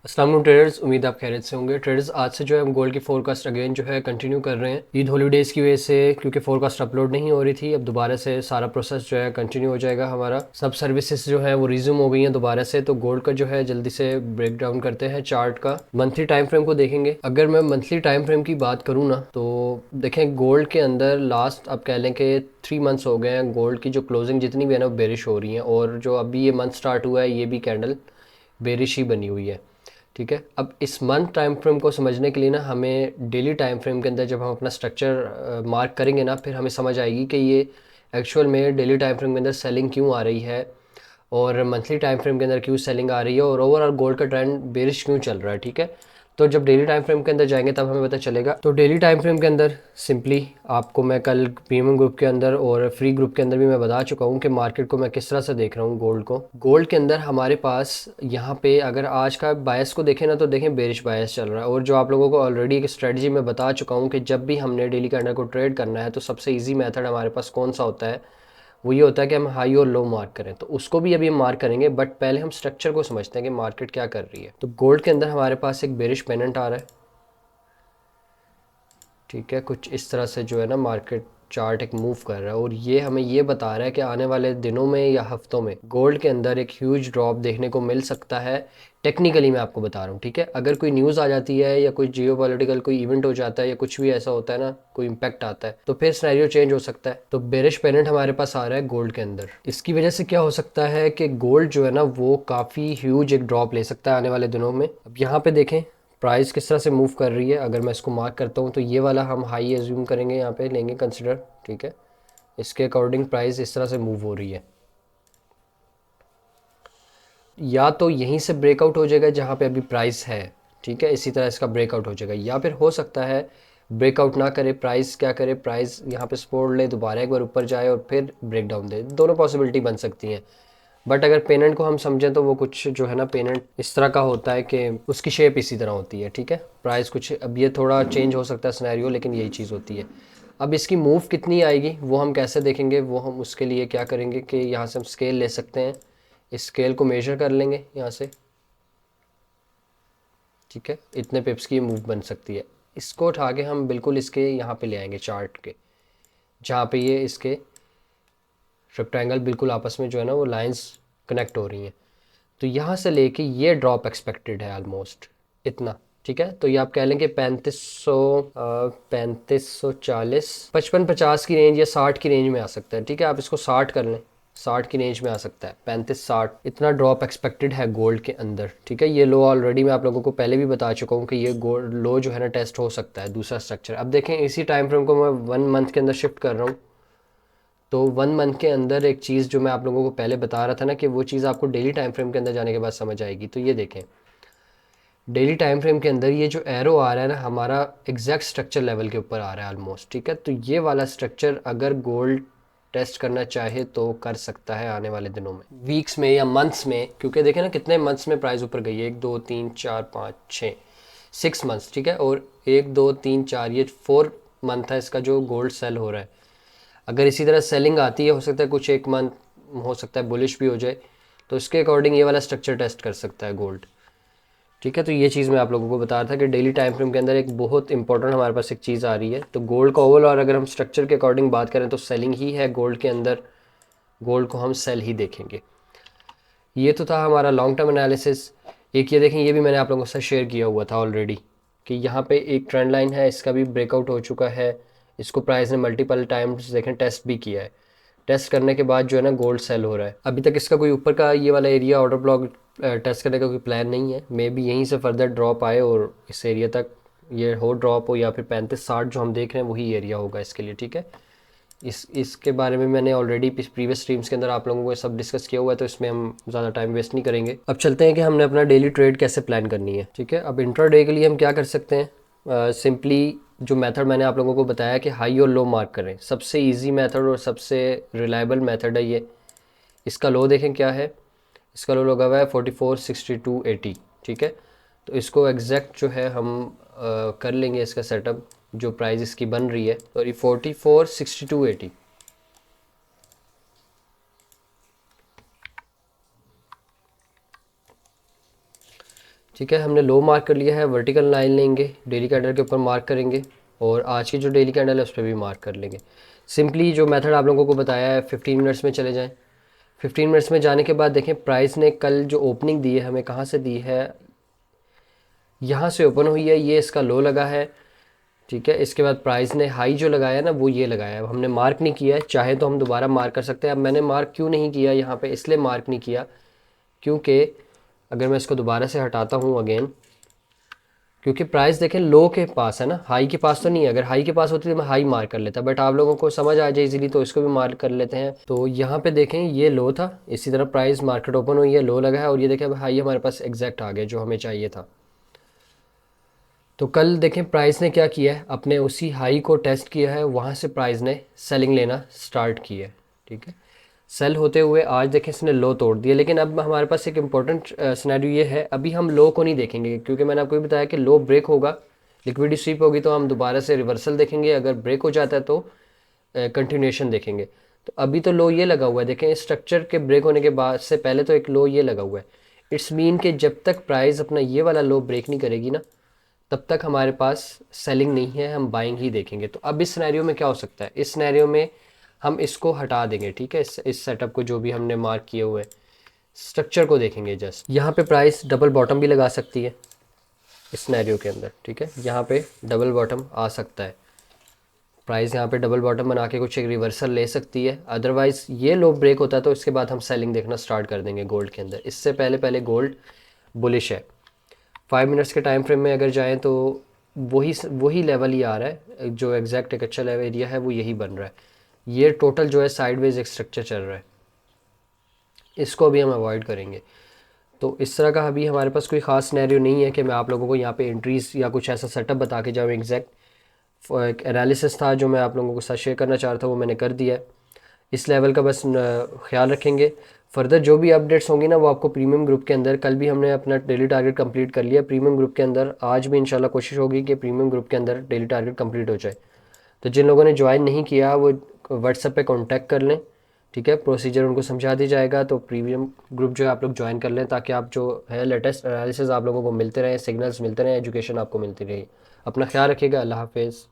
अस्सलाम वालेकुम ट्रेडर्स, उम्मीद आप खैरियत से होंगे। ट्रेडर्स, आज से जो है हम गोल्ड की फोरकास्ट अगेन जो है कंटिन्यू कर रहे हैं। ईद हॉलीडेज़ की वजह से क्योंकि फोरकास्ट अपलोड नहीं हो रही थी, अब दोबारा से सारा प्रोसेस जो है कंटिन्यू हो जाएगा। हमारा सब सर्विसेज जो है वो रिज्यूम हो गई हैं दोबारा से। तो गोल्ड का जो है जल्दी से ब्रेक डाउन करते हैं चार्ट का। मंथली टाइम फ्रेम को देखेंगे। अगर मैं मंथली टाइम फ्रेम की बात करूँ ना, तो देखें गोल्ड के अंदर लास्ट आप कह लें कि 3 मंथ्स हो गए हैं। गोल्ड की जो क्लोजिंग जितनी भी है ना वो बेरिश हो रही है, और जो अभी ये मंथ स्टार्ट हुआ है ये भी कैंडल बेरिश ही बनी हुई है। ठीक है, अब इस मंथ टाइम फ्रेम को समझने के लिए ना हमें डेली टाइम फ्रेम के अंदर जब हम अपना स्ट्रक्चर मार्क करेंगे ना, फिर हमें समझ आएगी कि ये एक्चुअल में डेली टाइम फ्रेम के अंदर सेलिंग क्यों आ रही है, और मंथली टाइम फ्रेम के अंदर क्यों सेलिंग आ रही है, और ओवरऑल गोल्ड का ट्रेंड बेरिश क्यों चल रहा है। ठीक है, तो जब डेली टाइम फ्रेम के अंदर जाएंगे तब हमें पता चलेगा। तो डेली टाइम फ्रेम के अंदर सिंपली आपको मैं कल प्रीमियम ग्रुप के अंदर और फ्री ग्रुप के अंदर भी मैं बता चुका हूँ कि मार्केट को मैं किस तरह से देख रहा हूँ। गोल्ड को, गोल्ड के अंदर हमारे पास यहाँ पे अगर आज का बायस को देखें ना, तो देखें बेरिश बायस चल रहा है। और जो आप लोगों को ऑलरेडी एक स्ट्रेटजी में बता चुका हूँ कि जब भी हमने डेली कैंडल को ट्रेड करना है तो सबसे ईजी मेथड हमारे पास कौन सा होता है, वो ये होता है कि हम हाई और लो मार्क करें। तो उसको भी अभी हम मार्क करेंगे, बट पहले हम स्ट्रक्चर को समझते हैं कि मार्केट क्या कर रही है। तो गोल्ड के अंदर हमारे पास एक बेरिश पेनेंट आ रहा है। ठीक है, कुछ इस तरह से जो है ना मार्केट चार्ट एक मूव कर रहा है, और ये हमें ये बता रहा है कि आने वाले दिनों में या हफ्तों में गोल्ड के अंदर एक ह्यूज ड्रॉप देखने को मिल सकता है। टेक्निकली मैं आपको बता रहा हूँ। ठीक है, अगर कोई न्यूज़ आ जाती है या कोई जियो पॉलिटिकल कोई इवेंट हो जाता है या कुछ भी ऐसा होता है ना, कोई इम्पैक्ट आता है, तो फिर सिनेरियो चेंज हो सकता है। तो बेरिश पेनेंट हमारे पास आ रहा है गोल्ड के अंदर। इसकी वजह से क्या हो सकता है कि गोल्ड जो है ना वो काफ़ी ह्यूज एक ड्रॉप ले सकता है आने वाले दिनों में। अब यहाँ पे देखें प्राइस किस तरह से मूव कर रही है। अगर मैं इसको मार्क करता हूँ तो ये वाला हम हाई एज्यूम करेंगे, यहाँ पे लेंगे कंसिडर। ठीक है, इसके अकॉर्डिंग प्राइस इस तरह से मूव हो रही है। या तो यहीं से ब्रेकआउट हो जाएगा जहाँ पे अभी प्राइस है। ठीक है, इसी तरह इसका ब्रेकआउट हो जाएगा, या फिर हो सकता है ब्रेकआउट ना करे, प्राइस क्या करे, प्राइस यहाँ पे सपोर्ट ले, दोबारा एक बार ऊपर जाए और फिर ब्रेक डाउन दे। दोनों पॉसिबिलिटी बन सकती हैं। बट अगर पेनेंट को हम समझें तो वो कुछ जो है ना पेनेंट इस तरह का होता है कि उसकी शेप इसी तरह होती है। ठीक है, प्राइस कुछ अब ये थोड़ा चेंज हो सकता है सिनेरियो, लेकिन यही चीज़ होती है। अब इसकी मूव कितनी आएगी वो हम कैसे देखेंगे, वो हम उसके लिए क्या करेंगे कि यहाँ से हम स्केल ले सकते हैं। इस स्केल को मेजर कर लेंगे यहाँ से। ठीक है, इतने पिप्स की मूव बन सकती है। इसको उठा के हम बिल्कुल इसके यहाँ पे ले आएंगे चार्ट के, जहाँ पे ये इसके रेक्टेंगल बिल्कुल आपस में जो है ना वो लाइंस कनेक्ट हो रही हैं। तो यहाँ से लेके ये ड्रॉप एक्सपेक्टेड है ऑलमोस्ट इतना। ठीक है, तो ये आप कह लें कि 3540 55-50 की रेंज या 60 की रेंज में आ सकता है। ठीक है, आप इसको 60 कर लें, 60 की रेंज में आ सकता है। 35-60 इतना ड्रॉप एक्सपेक्टेड है गोल्ड के अंदर। ठीक है, ये लो ऑलरेडी मैं आप लोगों को पहले भी बता चुका हूँ कि ये गोल्ड लो जो है ना टेस्ट हो सकता है। दूसरा स्ट्रक्चर अब देखें, इसी टाइम फ्रेम को मैं 1 मंथ के अंदर शिफ्ट कर रहा हूँ। तो 1 मंथ के अंदर एक चीज़ जो मैं आप लोगों को पहले बता रहा था ना कि वो चीज़ आपको डेली टाइम फ्रेम के अंदर जाने के बाद समझ आएगी। तो ये देखें, डेली टाइम फ्रेम के अंदर ये जो एरो आ रहा है ना हमारा एग्जैक्ट स्ट्रक्चर लेवल के ऊपर आ रहा है ऑलमोस्ट। ठीक है, तो ये वाला स्ट्रक्चर अगर गोल्ड टेस्ट करना चाहे तो कर सकता है आने वाले दिनों में, वीक्स में या मंथ्स में। क्योंकि देखें ना कितने मंथ्स में प्राइस ऊपर गई है, 1 2 3 4 5 6 6 मंथ्स। ठीक है, और 1 2 3 4 ये 4 मंथ है इसका जो गोल्ड सेल हो रहा है। अगर इसी तरह सेलिंग आती है, हो सकता है कुछ एक मंथ हो सकता है बुलिश भी हो जाए, तो इसके अकॉर्डिंग ये वाला स्ट्रक्चर टेस्ट कर सकता है गोल्ड। ठीक है, तो ये चीज़ मैं आप लोगों को बता रहा था कि डेली टाइम फ्रेम के अंदर एक बहुत इंपॉर्टेंट हमारे पास एक चीज़ आ रही है। तो गोल्ड का ओवरऑल और अगर हम स्ट्रक्चर के अकॉर्डिंग बात करें तो सेलिंग ही है गोल्ड के अंदर। गोल्ड को हम सेल ही देखेंगे। ये तो था हमारा लॉन्ग टर्म एनालिसिस। एक ये देखें, ये भी मैंने आप लोगों के साथ शेयर किया हुआ था ऑलरेडी कि यहाँ पे एक ट्रेंड लाइन है, इसका भी ब्रेकआउट हो चुका है। इसको प्राइस ने मल्टीपल टाइम्स देखें टेस्ट भी किया है। टेस्ट करने के बाद जो है ना गोल्ड सेल हो रहा है। अभी तक इसका कोई ऊपर का ये वाला एरिया ऑर्डर ब्लॉक टेस्ट करने का कोई प्लान नहीं है। मे बी यहीं से फर्दर ड्रॉप आए और इस एरिया तक ये हो ड्रॉप हो, या फिर 35-60 जो हम देख रहे हैं वही एरिया होगा इसके लिए। ठीक है, इसके बारे में मैंने ऑलरेडी प्रीवियस स्ट्रीम्स के अंदर आप लोगों को सब डिस्कस किया हुआ है, तो इसमें हम ज़्यादा टाइम वेस्ट नहीं करेंगे। अब चलते हैं कि हमने अपना डेली ट्रेड कैसे प्लान करनी है। ठीक है, अब इंट्रा डे के लिए हम क्या कर सकते हैं। सिंपली जो मेथड मैंने आप लोगों को बताया कि हाई और लो मार्क करें, सबसे इजी मेथड और सबसे रिलायबल मेथड है ये। इसका लो देखें क्या है, इसका लो लगा हुआ है 446280। ठीक है, तो इसको एग्जैक्ट जो है हम कर लेंगे इसका सेटअप, जो प्राइस इसकी बन रही है सॉरी 446280। ठीक है, हमने लो मार्क कर लिया है, वर्टिकल लाइन लेंगे, डेली कैंडल के ऊपर मार्क करेंगे और आज की जो डेली कैंडल है उस पर भी मार्क कर लेंगे। सिंपली जो मेथड आप लोगों को बताया है 15 मिनट्स में चले जाएं। 15 मिनट्स में जाने के बाद देखें प्राइस ने कल जो ओपनिंग दी है हमें कहाँ से दी है, यहाँ से ओपन हुई है, ये इसका लो लगा है। ठीक है, इसके बाद प्राइस ने हाई जो लगाया ना वो ये लगाया है, अब हमने मार्क नहीं किया है, चाहे तो हम दोबारा मार्क कर सकते हैं। अब मैंने मार्क क्यों नहीं किया यहाँ पे, इसलिए मार्क नहीं किया क्योंकि अगर मैं इसको दोबारा से हटाता हूँ अगेन, क्योंकि प्राइस देखें लो के पास है ना, हाई के पास तो नहीं है। अगर हाई के पास होती तो मैं हाई मार्क कर लेता, बट आप लोगों को समझ आ जाए इजीली तो इसको भी मार्क कर लेते हैं। तो यहाँ पे देखें ये लो था, इसी तरह प्राइस मार्केट ओपन हुई है, लो लगा है और ये देखें अब हाई हमारे पास एग्जैक्ट आ गया जो हमें चाहिए था। तो कल देखें प्राइस ने क्या किया है, अपने उसी हाई को टेस्ट किया है, वहाँ से प्राइस ने सेलिंग लेना स्टार्ट की है। ठीक है, सेल होते हुए आज देखें इसने लो तोड़ दिया, लेकिन अब हमारे पास एक इम्पॉर्टेंट सिनेरियो ये है, अभी हम लो को नहीं देखेंगे क्योंकि मैंने आपको भी बताया कि लो ब्रेक होगा, लिक्विडिटी स्वीप होगी तो हम दोबारा से रिवर्सल देखेंगे, अगर ब्रेक हो जाता है तो कंटिन्यूएशन देखेंगे। तो अभी तो लो ये लगा हुआ है, देखें स्ट्रक्चर के ब्रेक होने के बाद से पहले तो एक लो ये लगा हुआ है। इट्स मीन कि जब तक प्राइस अपना ये वाला लो ब्रेक नहीं करेगी ना तब तक हमारे पास सेलिंग नहीं है, हम बाइंग ही देखेंगे। तो अब इस सिनेरियो में क्या हो सकता है, इस सिनेरियो में हम इसको हटा देंगे। ठीक है, इस सेटअप को जो भी हमने मार्क किए हुए स्ट्रक्चर को देखेंगे। जस्ट यहाँ पे प्राइस डबल बॉटम भी लगा सकती है इस सिनेरियो के अंदर। ठीक है, यहाँ पे डबल बॉटम आ सकता है, प्राइस यहाँ पे डबल बॉटम बना के कुछ एक रिवर्सल ले सकती है। अदरवाइज़ ये लो ब्रेक होता है तो इसके बाद हम सेलिंग देखना स्टार्ट कर देंगे गोल्ड के अंदर। इससे पहले पहले गोल्ड बुलिश है। 5 मिनट्स के टाइम फ्रेम में अगर जाएं तो वही लेवल ही आ रहा है, जो एग्जैक्ट एक अच्छा लेवल एरिया है वो यही बन रहा है। ये टोटल जो है साइडवेज एक स्ट्रक्चर चल रहा है, इसको अभी हम अवॉइड करेंगे। तो इस तरह का अभी हमारे पास कोई ख़ास सिनेरियो नहीं है कि मैं आप लोगों को यहाँ पे एंट्रीज या कुछ ऐसा सेटअप बता के जाऊँ। एग्जैक्ट एक एनालिसिस था जो मैं आप लोगों के साथ शेयर करना चाह रहा था, वो मैंने कर दिया है। इस लेवल का बस ख्याल रखेंगे। फर्दर जो भी अपडेट्स होंगी ना वो आपको प्रीमियम ग्रुप के अंदर, कल भी हमने अपना डेली टारगेट कंप्लीट कर लिया प्रीमियम ग्रुप के अंदर, आज भी इंशाल्लाह कोशिश होगी कि प्रीमियम ग्रुप के अंदर डेली टारगेट कंप्लीट हो जाए। तो जिन लोगों ने ज्वाइन नहीं किया वो व्हाट्सएप पे कांटेक्ट कर लें। ठीक है, प्रोसीजर उनको समझा दी जाएगा। तो प्रीमियम ग्रुप जो है आप लोग ज्वाइन कर लें ताकि आप जो है लेटेस्ट एनालिसिस आप लोगों को मिलते रहें, सिग्नल्स मिलते रहें, एजुकेशन आपको मिलती रहे। अपना ख्याल रखिएगा, अल्लाह हाफिज़।